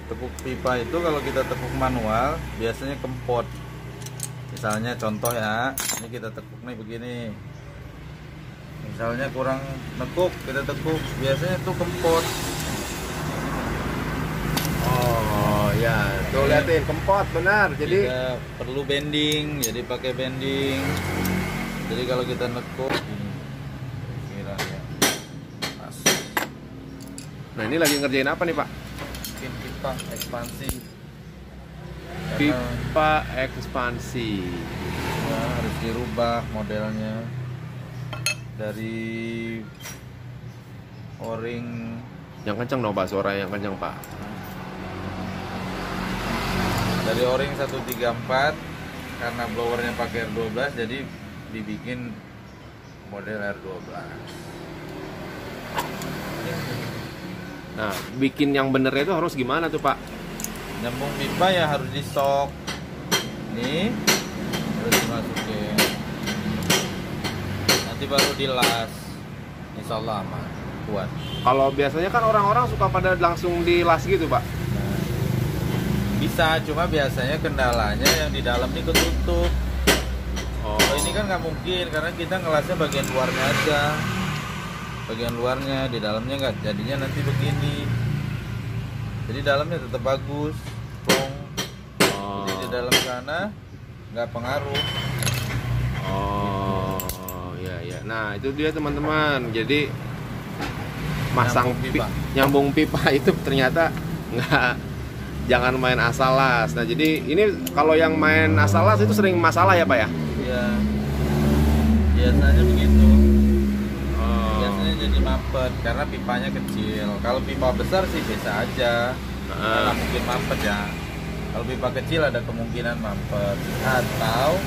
Tekuk pipa itu kalau kita tekuk manual biasanya kempot. Misalnya contoh ya, ini kita tekuk nih begini. Misalnya kurang nekuk, kita tekuk, biasanya tuh kempot. Oh ya, tuh liatin kempot benar. Jadi kita perlu bending, jadi pakai bending. Jadi kalau kita nekuk ini kira ya pas. Nah ini lagi ngerjain apa nih Pak? Bikin pipa ekspansi. Pipa ekspansi. Ya, harus dirubah modelnya dari o-ring Yang kencang dong Pak, suara yang kencang Pak. dari o-ring 134 karena blowernya pakai R12 jadi dibikin model R12. Nah, bikin yang bener itu harus gimana tuh Pak? Nyambung pipa ya harus di sok. Nih harus dimasukin. Nanti baru dilas. Insya Allah aman, kuat. Kalau biasanya kan orang-orang suka pada langsung dilas gitu Pak. Nah, bisa, cuma biasanya kendalanya yang di dalam ini ketutup. Kalau ini kan nggak mungkin karena kita ngelasnya bagian luarnya aja. Bagian luarnya, di dalamnya nggak, jadinya nanti begini. Jadi dalamnya tetap bagus, plong. Jadi di dalam sana nggak pengaruh. Oh, ya ya. Nah itu dia teman-teman. Jadi masang nyambung pipa itu ternyata nggak, jangan main asal las. Nah jadi ini kalau yang main asal las itu sering masalah ya Pak ya? Iya, biasanya begitu. Biasanya jadi mampet karena pipanya kecil. Kalau pipa besar sih bisa aja, karena mungkin mampet ya. Kalau pipa kecil ada kemungkinan mampet. Atau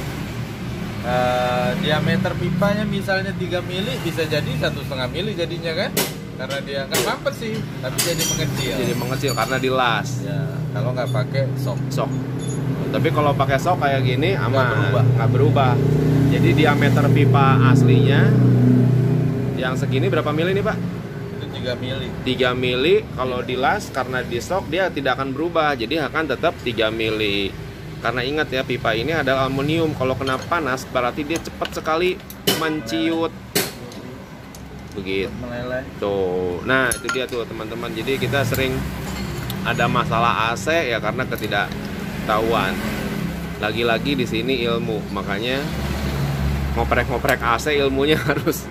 diameter pipanya misalnya 3 mili, bisa jadi 1,5 mili jadinya kan? Karena dia nggak mampet sih, tapi jadi mengecil. Jadi mengecil karena dilas. Ya, kalau nggak pakai sok. Tapi kalau pakai sok kayak gini aman, nggak berubah. Jadi diameter pipa aslinya yang segini berapa mili nih Pak? Itu 3 mili. 3 mili, kalau dilas karena di sok dia tidak akan berubah, jadi akan tetap 3 mili. Karena ingat ya, pipa ini adalah aluminium, kalau kena panas berarti dia cepat sekali menciut. Begitu. Meleleh. Tuh. Nah, itu dia tuh teman-teman. Jadi kita sering ada masalah AC ya karena ketidaktahuan. Lagi-lagi di sini ilmu, makanya ngoprek-ngoprek AC ilmunya harus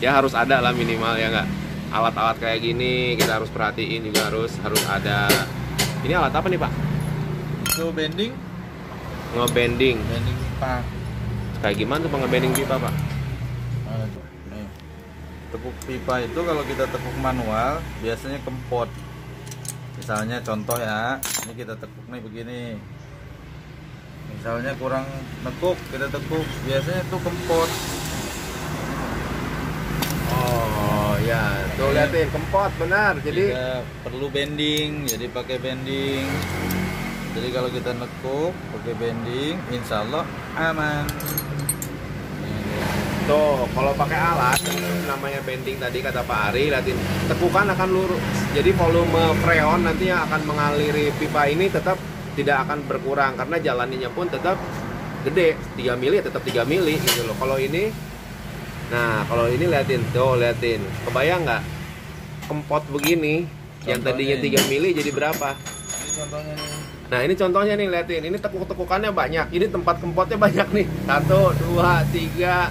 harus ada lah minimal ya nggak. Alat-alat kayak gini kita harus perhatiin juga, harus ada. Ini alat apa nih Pak? Itu bending. Ngebending. Bending pipa. Kayak gimana tuh ngebending pipa Pak? Nih. Tekuk pipa itu kalau kita tekuk manual biasanya kempot. Misalnya contoh ya, ini kita tekuk nih begini. Misalnya kurang nekuk, kita tekuk, biasanya tuh kempot. Oh ya, tuh liatin kempot benar. Jadi kita perlu bending, jadi pakai bending. Jadi kalau kita nekuk pakai bending, insya Allah aman. tuh kalau pakai alat namanya bending tadi kata Pak Ari, liatin tekukan akan lurus. Jadi volume freon nantinya akan mengaliri pipa ini tetap tidak akan berkurang karena jalannya pun tetap gede, 3 mili tetap 3 mili gitu loh. Kalau ini, nah kalau ini liatin tuh, liatin kebayang nggak kempot begini contohnya, yang tadinya 3 mili jadi berapa? Ini contohnya nih. Nah ini contohnya nih, liatin ini tekuk-tekukannya banyak, ini tempat kempotnya banyak nih, 1, 2, 3,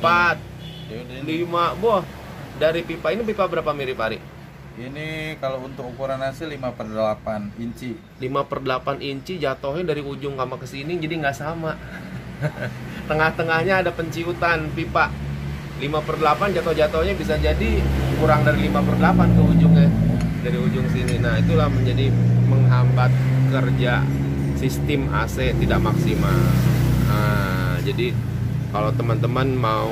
4, 5, boh. Dari pipa ini pipa berapa mili Pak Ari? Ini kalau untuk ukuran hasil 5/8 inci. 5/8 inci jatuhnya dari ujung sama ke sini jadi nggak sama. Tengah-tengahnya ada penciutan pipa. 5/8 jatuh-jatuhnya bisa jadi kurang dari 5/8 ke ujungnya. Dari ujung sini. Nah, itulah menjadi menghambat kerja sistem AC tidak maksimal. Nah, jadi kalau teman-teman mau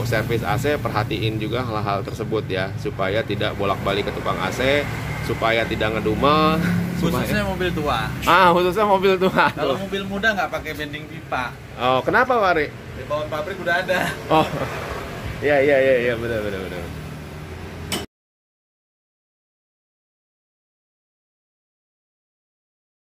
servis AC, perhatiin juga hal-hal tersebut ya, supaya tidak bolak-balik ke tukang AC, supaya tidak ngedumel. Khususnya mobil tua. Khususnya mobil tua. Kalau mobil muda nggak pakai bending pipa. Oh, kenapa Pak Ari? Di bawah pabrik udah ada. Oh, iya benar.